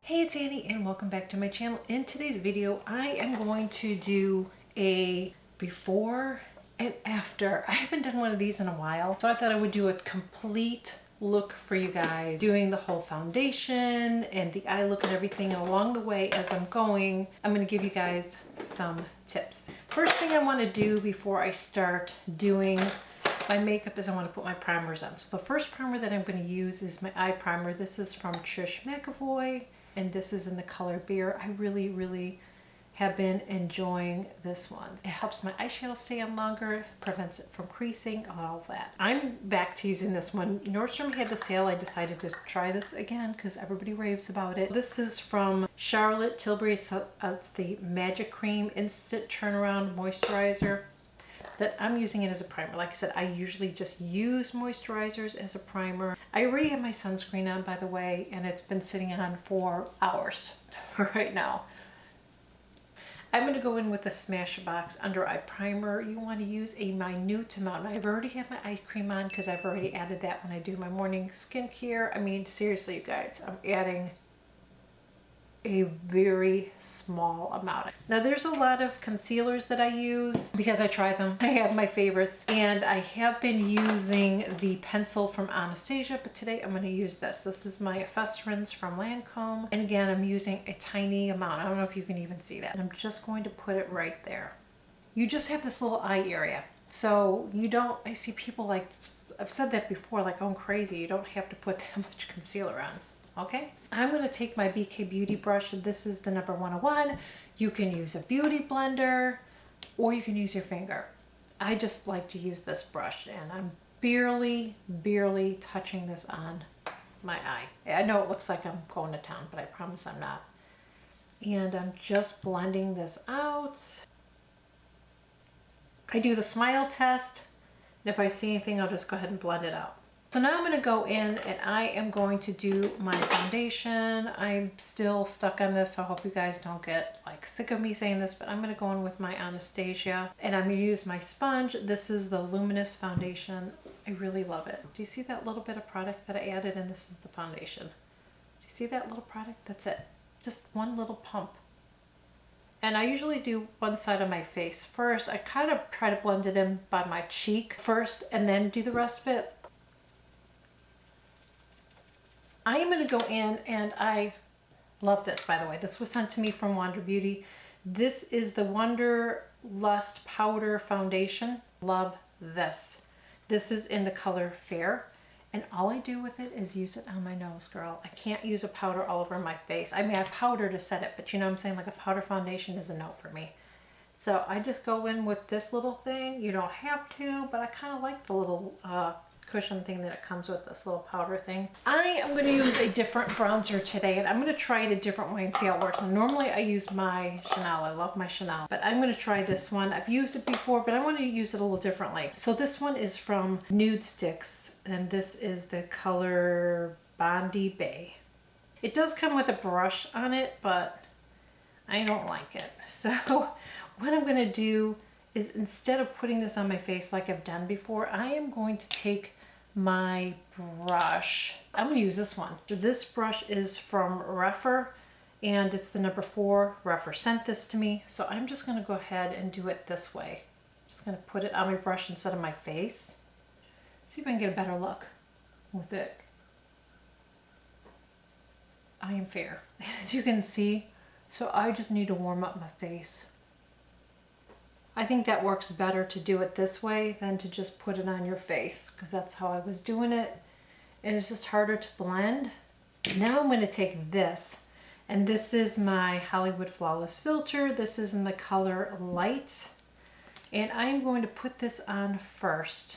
Hey, it's Annie and welcome back to my channel. In today's video, I am going to do a before and after. I haven't done one of these in a while, so I thought I would do a complete look for you guys, doing the whole foundation and the eye look and everything. And along the way, as I'm going, I'm going to give you guys some tips. First thing I want to do before I start doing my makeup is I want to put my primers on. So the first primer that I'm going to use is my eye primer. This is from Trish McAvoy, and this is in the color Beer. I really have been enjoying this one. It helps my eyeshadow stay on longer, prevents it from creasing, all of that. I'm back to using this one. Nordstrom had the sale. I decided to try this again because everybody raves about it. This is from Charlotte Tilbury. It's the Magic Cream Instant Turnaround Moisturizer. That I'm using it as a primer. Like I said, I usually just use moisturizers as a primer. I already have my sunscreen on, by the way, and it's been sitting on for hours right now. I'm going to go in with the Smashbox under eye primer. You want to use a minute amount. I've already had my eye cream on because I've already added that when I do my morning skincare. I mean, seriously, you guys, I'm adding a very small amount. Now there's a lot of concealers that I use because I try them. I have my favorites, and I have been using the pencil from Anastasia, but today I'm going to use this. This is my Fesserins from Lancome, and again I'm using a tiny amount. I don't know if you can even see that. I'm just going to put it right there. You just have this little eye area, so you don't, I see people like, I've said that before, like going crazy. You don't have to put that much concealer on. Okay, I'm going to take my BK Beauty brush. This is the number 101. You can use a beauty blender or you can use your finger. I just like to use this brush, and I'm barely touching this on my eye. I know it looks like I'm going to town, but I promise I'm not. And I'm just blending this out. I do the smile test, and if I see anything, I'll just go ahead and blend it out. So now I'm going to go in and I am going to do my foundation. I'm still stuck on this, so I hope you guys don't get like sick of me saying this, but I'm going to go in with my Anastasia, and I'm going to use my sponge. This is the Luminous Foundation. I really love it. Do you see that little bit of product that I added? And this is the foundation. Do you see that little product? That's it. Just one little pump. And I usually do one side of my face first. I kind of try to blend it in by my cheek first and then do the rest of it. I am going to go in, and I love this, by the way. This was sent to me from Wander Beauty. This is the Wanderlust Powder Foundation. Love this. This is in the color Fair, and all I do with it is use it on my nose, girl. I can't use a powder all over my face. I mean, I have powder to set it, but you know what I'm saying? Like a powder foundation is a no for me. So I just go in with this little thing. You don't have to, but I kind of like the little cushion thing that it comes with, this little powder thing. I am going to use a different bronzer today, and I'm going to try it a different way and see how it works. And normally I use my Chanel. I love my Chanel, but I'm going to try this one. I've used it before, but I want to use it a little differently. So this one is from Nude Sticks, and this is the color Bondi Bay. It does come with a brush on it, but I don't like it. So what I'm going to do is, instead of putting this on my face like I've done before, I am going to take my brush. I'm going to use this one. This brush is from Reffer, and it's the number 4. Reffer sent this to me, so I'm just going to go ahead and do it this way. I'm just going to put it on my brush instead of my face. See if I can get a better look with it. I am fair, as you can see, so I just need to warm up my face. I think that works better to do it this way than to just put it on your face, because that's how I was doing it. It was just harder to blend. Now I'm going to take this, and this is my Hollywood Flawless Filter. This is in the color Light, and I'm going to put this on first.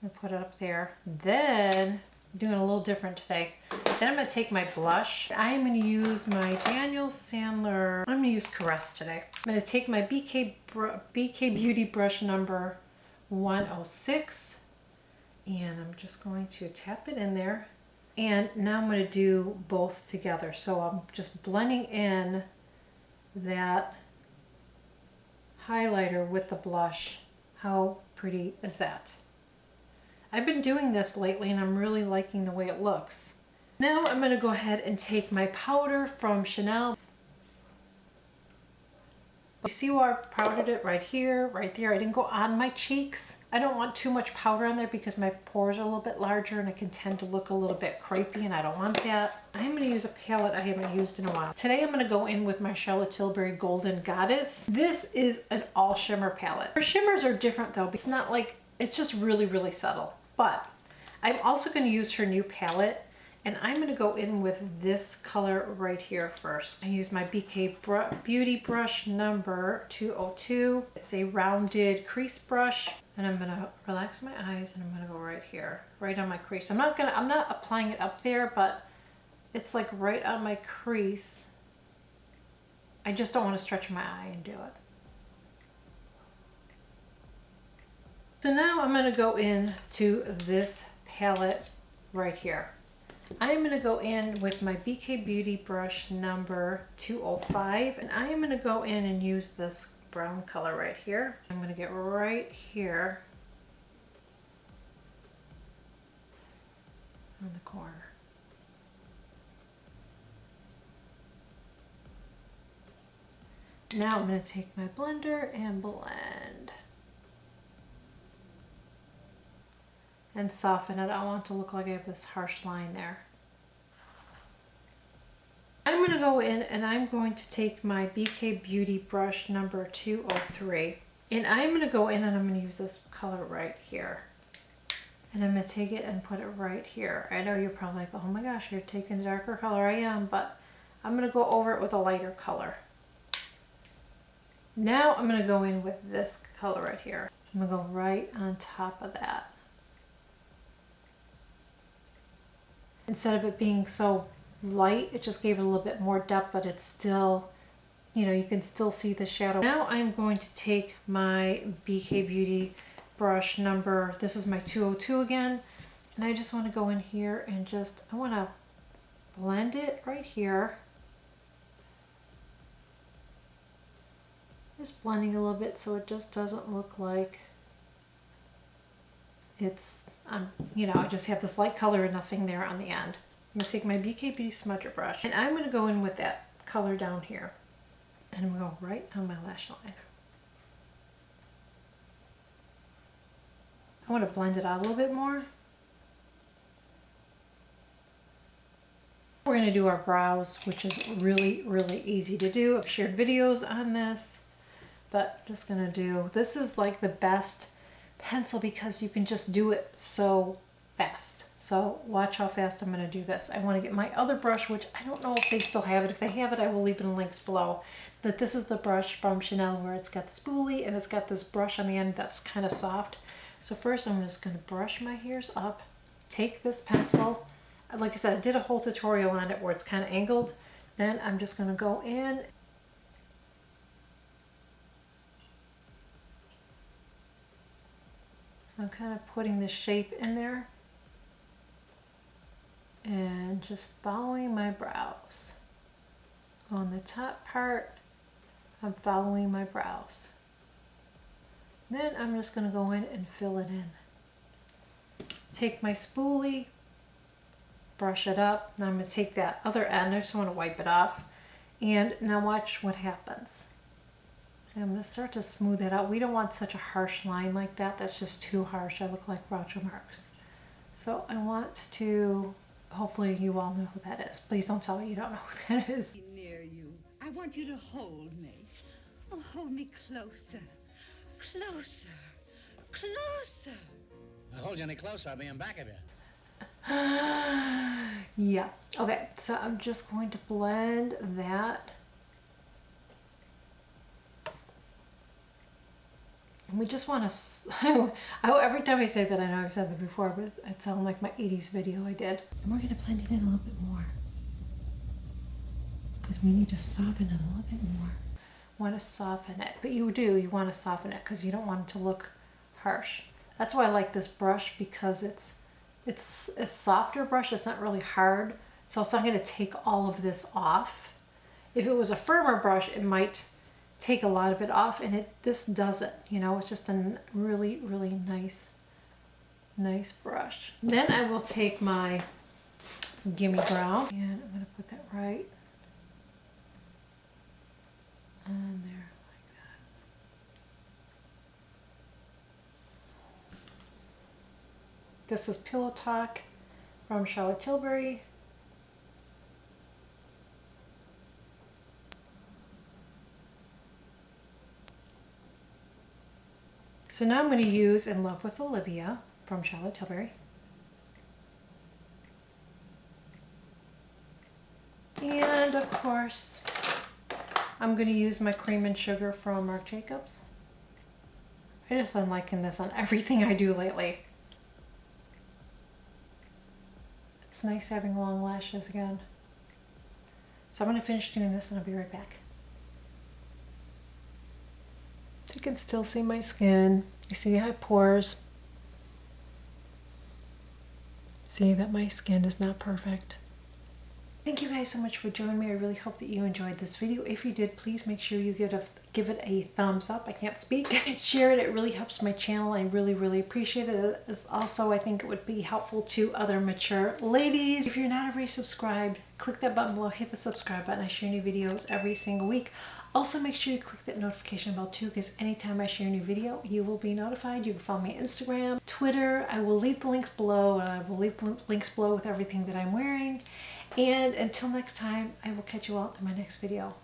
I'm going to put it up there. Then, I'm doing a little different today. Then I'm going to take my blush. I am going to use my Daniel Sandler. I'm going to use Caress today. I'm going to take my BK Beauty brush number 106, and I'm just going to tap it in there. And now I'm going to do both together. So I'm just blending in that highlighter with the blush. How pretty is that? I've been doing this lately, and I'm really liking the way it looks. Now I'm going to go ahead and take my powder from Chanel. You see where I powdered it? Right here, right there. I didn't go on my cheeks. I don't want too much powder on there because my pores are a little bit larger and it can tend to look a little bit crepey, and I don't want that. I'm going to use a palette I haven't used in a while. Today I'm going to go in with my Charlotte Tilbury Golden Goddess. This is an all shimmer palette. Her shimmers are different though. It's not like, it's just really, really subtle. But I'm also going to use her new palette. And I'm going to go in with this color right here first. I use my BK Beauty brush number 202. It's a rounded crease brush. And I'm going to relax my eyes and I'm going to go right here, right on my crease. I'm not applying it up there, but it's like right on my crease. I just don't want to stretch my eye and do it. So now I'm going to go in to this palette right here. I'm going to go in with my BK Beauty brush number 205, and I am going to go in and use this brown color right here. I'm going to get right here on the corner. Now I'm going to take my blender and blend. And soften it. I want it to look like I have this harsh line there. I'm going to go in and I'm going to take my BK Beauty brush number 203. And I'm going to go in and I'm going to use this color right here. And I'm going to take it and put it right here. I know you're probably like, oh my gosh, you're taking a darker color. I am, but I'm going to go over it with a lighter color. Now I'm going to go in with this color right here. I'm going to go right on top of that. Instead of it being so light, it just gave it a little bit more depth, but it's still, you know, you can still see the shadow. Now I'm going to take my BK Beauty brush number, this is my 202 again, and I just want to go in here and just, I want to blend it right here. Just blending a little bit so it just doesn't look like it's, you know, I just have this light color and nothing there on the end. I'm going to take my BK Beauty smudger brush and I'm going to go in with that color down here. And I'm going to go right on my lash line. I want to blend it out a little bit more. We're going to do our brows, which is really, really easy to do. I've shared videos on this, but I'm just going to do, this is like the best pencil because you can just do it so fast. So watch how fast I'm going to do this. I want to get my other brush, which I don't know if they still have it. If they have it, I will leave it in links below. But this is the brush from Chanel where it's got the spoolie and it's got this brush on the end that's kind of soft. So first I'm just going to brush my hairs up, take this pencil. Like I said, I did a whole tutorial on it where it's kind of angled. Then I'm just going to go in. I'm kind of putting the shape in there and just following my brows. On the top part, I'm following my brows. Then I'm just going to go in and fill it in. Take my spoolie, brush it up. Now I'm going to take that other end, I just want to wipe it off. And now watch what happens. So I'm going to start to smooth that out. We don't want such a harsh line like that. That's just too harsh. I look like Groucho Marx. So I want to, hopefully you all know who that is. Please don't tell me you don't know who that is. Near you. I want you to hold me. Oh, hold me closer. Closer. Closer. If I hold you any closer, I'll be in back of you. Yeah. Okay, so I'm just going to blend that. And we just want to, every time I say that, I know I've said that before, but it sounds like my 80s video I did. And we're going to blend it in a little bit more. Because we need to soften it a little bit more. Want to soften it, but you want to soften it because you don't want it to look harsh. That's why I like this brush, because it's a softer brush. It's not really hard, so it's not going to take all of this off. If it was a firmer brush, it might take a lot of it off, and this doesn't. You know, it's just a really, really nice brush. Then I will take my GimMe Brow. And I'm going to put that right on there like that. This is Pillow Talk from Charlotte Tilbury. So now I'm going to use In Love with Olivia from Charlotte Tilbury. And of course, I'm going to use my Cream and Sugar from Marc Jacobs. I just been liking this on everything I do lately. It's nice having long lashes again. So I'm going to finish doing this and I'll be right back. You can still see my skin. You see I have pores. See that my skin is not perfect. Thank you guys so much for joining me. I really hope that you enjoyed this video. If you did, please make sure you give it a thumbs up. I can't speak. Share it. It really helps my channel. I really appreciate it. Also, I think it would be helpful to other mature ladies. If you're not already subscribed, click that button below. Hit the subscribe button. I share new videos every single week. Also, make sure you click that notification bell too, because anytime I share a new video, you will be notified. You can follow me on Instagram, Twitter. I will leave the links below, and I will leave the links below with everything that I'm wearing. And until next time, I will catch you all in my next video.